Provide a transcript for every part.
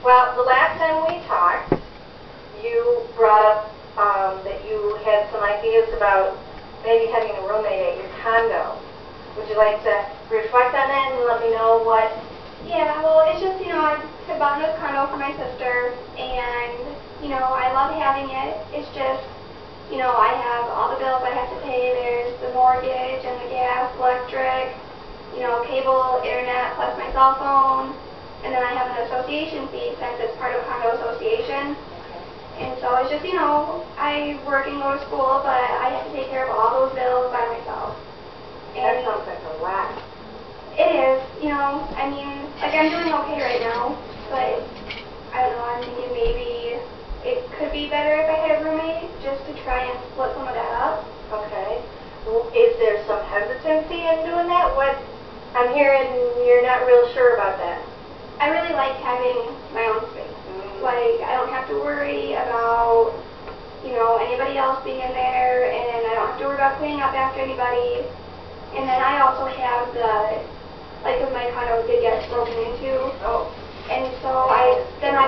Well, the last time we talked, you brought up that you had some ideas about maybe having a roommate at your condo. Would you like to reflect on that and let me know what? Yeah, well, it's just, I bought this condo for my sister, and, I love having it. It's just, I have all the bills I have to pay. There's the mortgage and the gas, electric, cable, internet, plus my cell phone. And then I have an association fee since it's part of a condo association. And so it's just, I work and go to school, but I have to take care of all those bills by myself. That sounds like a lot. It is, I'm doing okay right now, but I don't know, I'm thinking maybe it could be better if I had a roommate, just to try and split some of that up. Okay. Is there some hesitancy in doing that? What I'm hearing, you're not real sure about that. I really like having my own space. Like, I don't have to worry about, anybody else being in there, and I don't have to worry about cleaning up after anybody. And then I also have because my condo did get broken into. Oh. And so I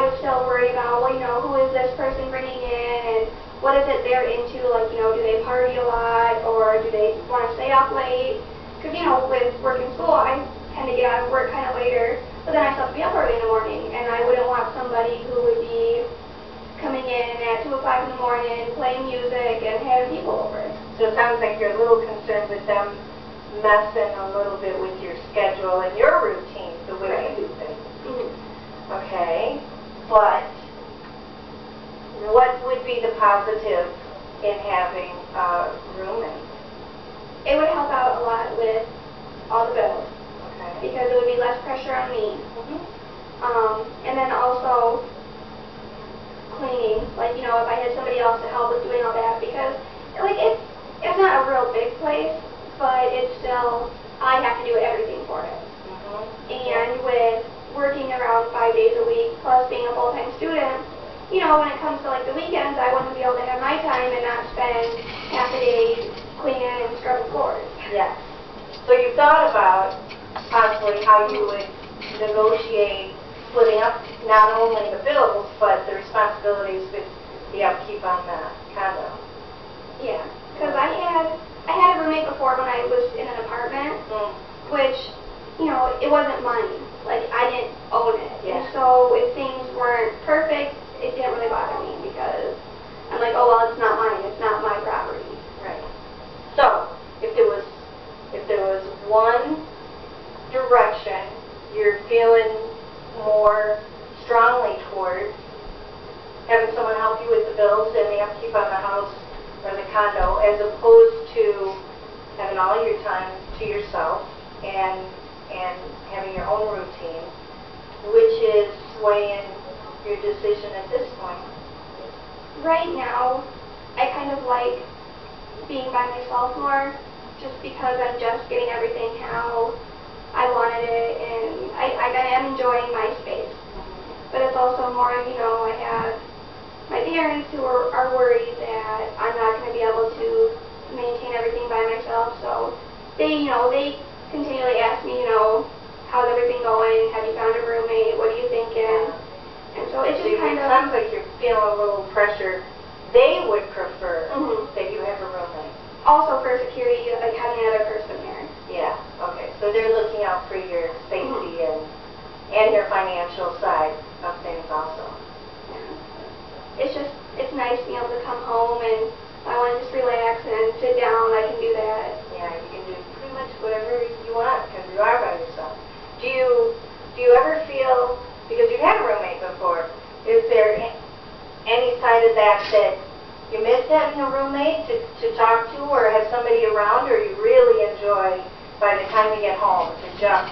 would still worry about, who is this person bringing in, and what is it they're into? Like, do they party a lot, or do they want to stay up late? Because, with work and school, I tend to get out of work kind of later. But then I still have to be up early in the morning, and I wouldn't want somebody who would be coming in at 2 o'clock in the morning, playing music, and having people over. So it sounds like you're a little concerned with them messing a little bit with your schedule and your routine, the way you do things. Okay, but what would be the positive in having a roommate? It would help out a lot with all the bills. Because it would be less pressure on me. And then also cleaning, like, if I had somebody else to help with doing all that, because, it's not a real big place, but it's still, I have to do everything for it. And with working around 5 days a week, plus being a full-time student, when it comes to, the weekends, I want to be able to have my time and not spend half a day cleaning and scrubbing floors. Yes. So you've thought about possibly how you would negotiate splitting up not only the bills, but the responsibilities with the upkeep on the condo. Yeah, because I had a roommate before when I was in an apartment, which, it wasn't mine. Like, I didn't own it. Yeah. And so if things weren't perfect, it didn't really bother me because I'm like, oh, well, it's not mine. It's not my property. Right. So, if there was one direction you're feeling more strongly towards, having someone help you with the bills and the upkeep on the house or the condo, as opposed to having all your time to yourself and having your own routine, which is swaying your decision at this point? Right now, I kind of like being by myself more, just because I'm just getting everything how I wanted it, and I am enjoying my space. But it's also more, I have my parents who are worried that I'm not going to be able to maintain everything by myself, so they continually ask me, how's everything going? Have you found a roommate? What are you thinking? And so it's just kind of... It sounds like you're feeling a little pressure. They would prefer that you have a roommate. Also for security, like having another person there. Yeah, okay. So they're looking out for your safety and your financial side of things also. Yeah. It's nice being able to come home and if I want to just relax and sit down, I can do that. Yeah, you can do pretty much whatever you want because you are by yourself. Do you ever feel, because you've had a roommate before, is there any side of that you miss having a roommate to talk to or have somebody around, or you really enjoy by the time you get home to just...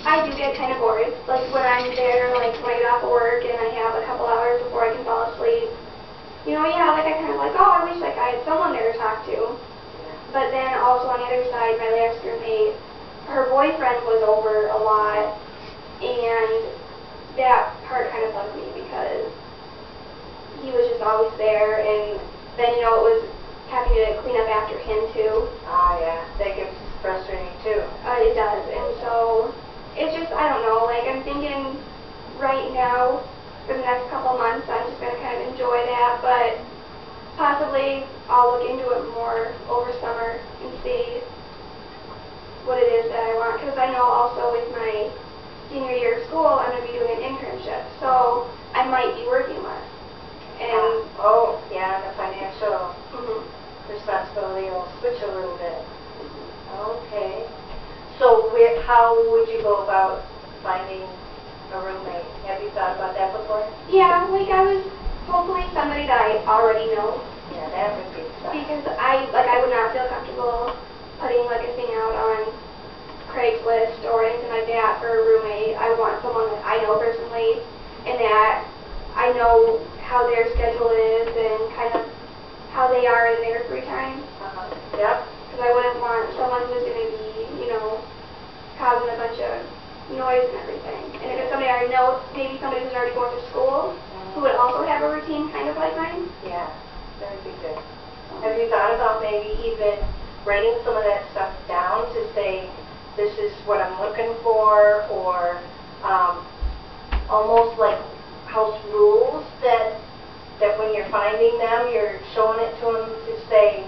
I do get kind of bored. Like when I'm there, like when I get off of work and I have a couple hours before I can fall asleep, I kind of like, oh, I wish I had someone there to talk to. But then also on the other side, my last roommate, her boyfriend was over a lot, and that part kind of bugged me because he was just always there, and then, it was having to clean up after him, too. Ah, yeah. That gets frustrating, too. It does, and so, it's just, I don't know, I'm thinking right now, for the next couple of months. I'm just going to kind of enjoy that, but possibly I'll look into it more over summer and see what it is that I want, because I know also with my senior year of school, I'm going to be doing an internship, so I might be working less. And oh, yeah, the financial mhm. responsibility will switch a little bit. Okay. So how would you go about finding a roommate? Have you thought about that before? Yeah, like I was hopefully somebody that I already know. Yeah, that would be fun. Because I would not feel comfortable putting like a thing out on Craigslist or anything like that for a roommate. I want someone that I know personally and that I know how their schedule is and kind of how they are in their free time. Yep. Because I wouldn't want someone who's going to be, causing a bunch of noise and everything. And if it's somebody I already know, maybe somebody who's already going to school, who would also have a routine kind of like mine. Yeah, that would be good. Have you thought about maybe even writing some of that stuff down to say, this is what I'm looking for, or almost like house rules that when you're finding them, you're showing it to them to say,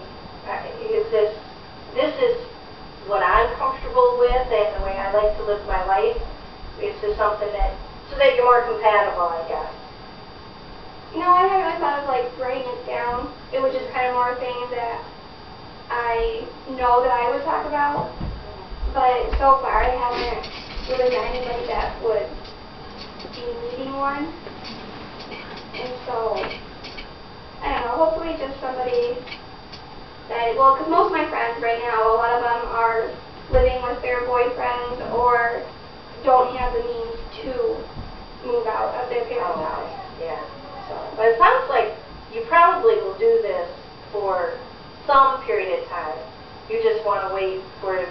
this is what I'm comfortable with and the way I like to live my life. Is this something so that you're more compatible, I guess? No, I haven't really thought of like writing it down. It was just kind of more things that I know that I would talk about. But so far I haven't really met anybody that would be needing one. And so, I don't know, hopefully just somebody that, well, because most of my friends right now, a lot of them are living with their boyfriends or don't have the means to move out of their parents' house. Yeah. So, but it sounds like you probably will do this for some period of time. You just want to wait for it,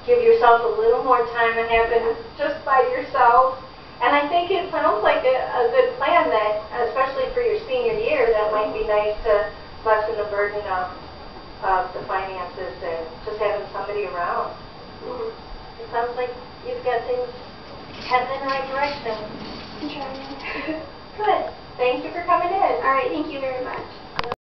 give yourself a little more time and have it just by yourself. And I think it sounds like a good plan that, especially for your senior year, that might be nice to lessen the burden of the finances and just having somebody around. It sounds like you've got things heading in the right direction. I'm trying. Good. Thank you for coming in. All right, thank you very much.